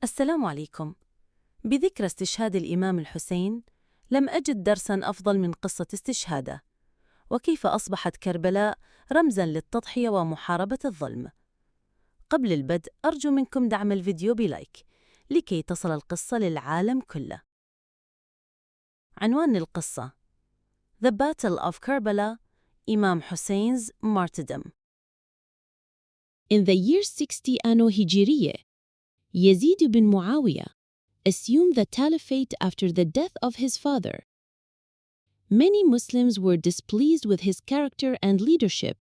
السلام عليكم. بذكرى استشهاد الإمام الحسين، لم أجد درساً أفضل من قصة استشهاده، وكيف أصبحت كربلاء رمزاً للتضحية ومحاربة الظلم. قبل البدء أرجو منكم دعم الفيديو بلايك لكي تصل القصة للعالم كله. عنوان القصة: The Battle of Karbala, إمام حسين's martyrdom. In the year 60 Anno Hijriye, Yazid ibn Muawiyah assumed the caliphate after the death of his father. Many Muslims were displeased with his character and leadership,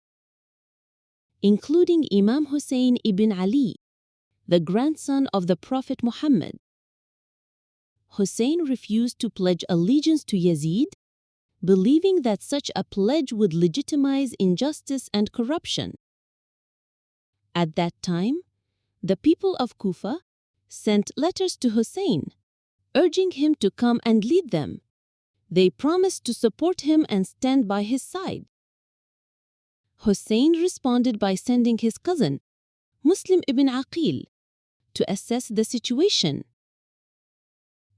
including Imam Hussein ibn Ali, the grandson of the Prophet Muhammad. Hussein refused to pledge allegiance to Yazid, believing that such a pledge would legitimize injustice and corruption. At that time, the people of Kufa sent letters to Hussein, urging him to come and lead them. They promised to support him and stand by his side. Hussein responded by sending his cousin, Muslim ibn Aqil, to assess the situation.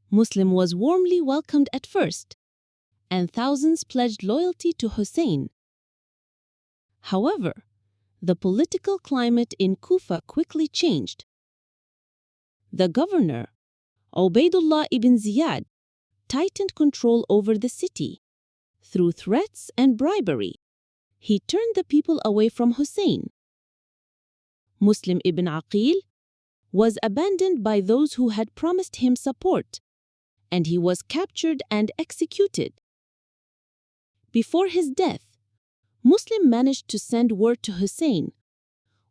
Muslim was warmly welcomed at first, and thousands pledged loyalty to Hussein. However, the political climate in Kufa quickly changed. The governor, Ubaydullah ibn Ziyad, tightened control over the city. Through threats and bribery, he turned the people away from Hussein. Muslim ibn Aqil was abandoned by those who had promised him support, and he was captured and executed. Before his death, Muslim managed to send word to Hussein,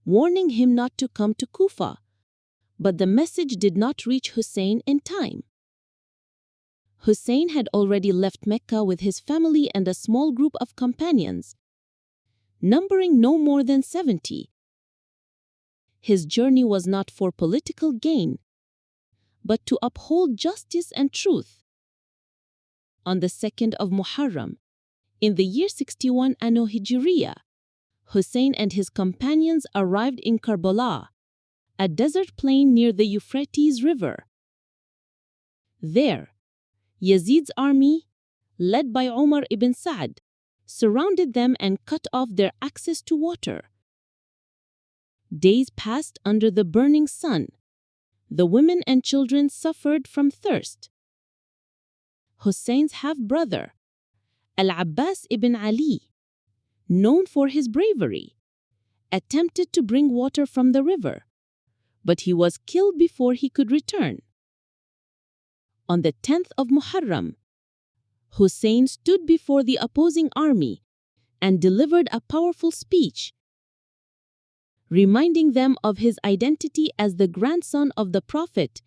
warning him not to come to Kufa, but the message did not reach Hussein in time. Hussein had already left Mecca with his family and a small group of companions, numbering no more than 70. His journey was not for political gain, but to uphold justice and truth. On the 2nd of Muharram, in the year 61 Anno Hijriya, Hussein and his companions arrived in Karbala, a desert plain near the Euphrates River. There, Yazid's army, led by Umar ibn Sa'd, surrounded them and cut off their access to water. Days passed under the burning sun. The women and children suffered from thirst. Hussein's half-brother, Al-Abbas ibn Ali, known for his bravery, attempted to bring water from the river, but he was killed before he could return. On the 10th of Muharram, Hussein stood before the opposing army and delivered a powerful speech, reminding them of his identity as the grandson of the Prophet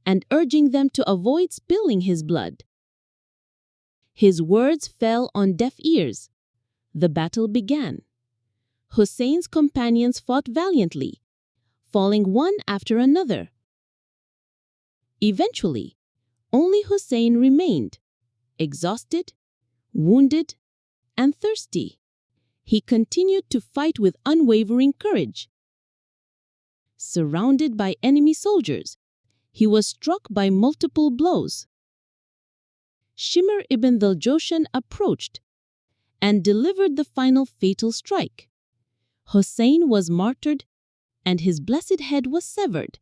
and urging them to avoid spilling his blood. His words fell on deaf ears. The battle began. Hussein's companions fought valiantly, falling one after another. Eventually, only Hussein remained, exhausted, wounded, and thirsty. He continued to fight with unwavering courage. Surrounded by enemy soldiers, he was struck by multiple blows. Shimr ibn al-Joshan approached and delivered the final fatal strike. Hussein was martyred, and his blessed head was severed.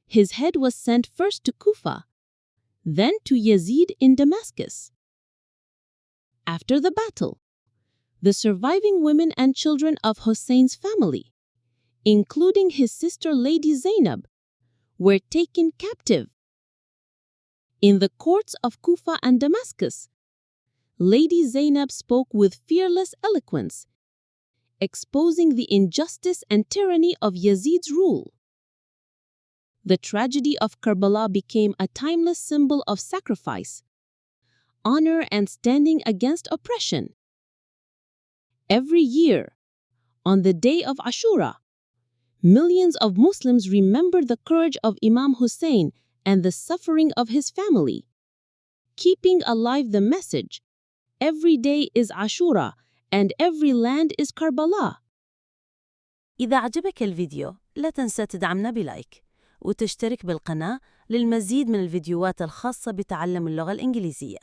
His head was sent first to Kufa, then to Yazid in Damascus. After the battle, the surviving women and children of Hussein's family, including his sister Lady Zainab, were taken captive. In the courts of Kufa and Damascus, Lady Zainab spoke with fearless eloquence, exposing the injustice and tyranny of Yazid's rule. The tragedy of Karbala became a timeless symbol of sacrifice, honor, and standing against oppression. Every year, on the day of Ashura, millions of Muslims remember the courage of Imam Hussein and the suffering of his family, keeping alive the message, every day is Ashura and every land is Karbala. إذا عجبك الفيديو لا تنسى تدعمنا بلايك وتشترك بالقناة للمزيد من الفيديوهات الخاصة بتعلم اللغة الإنجليزية.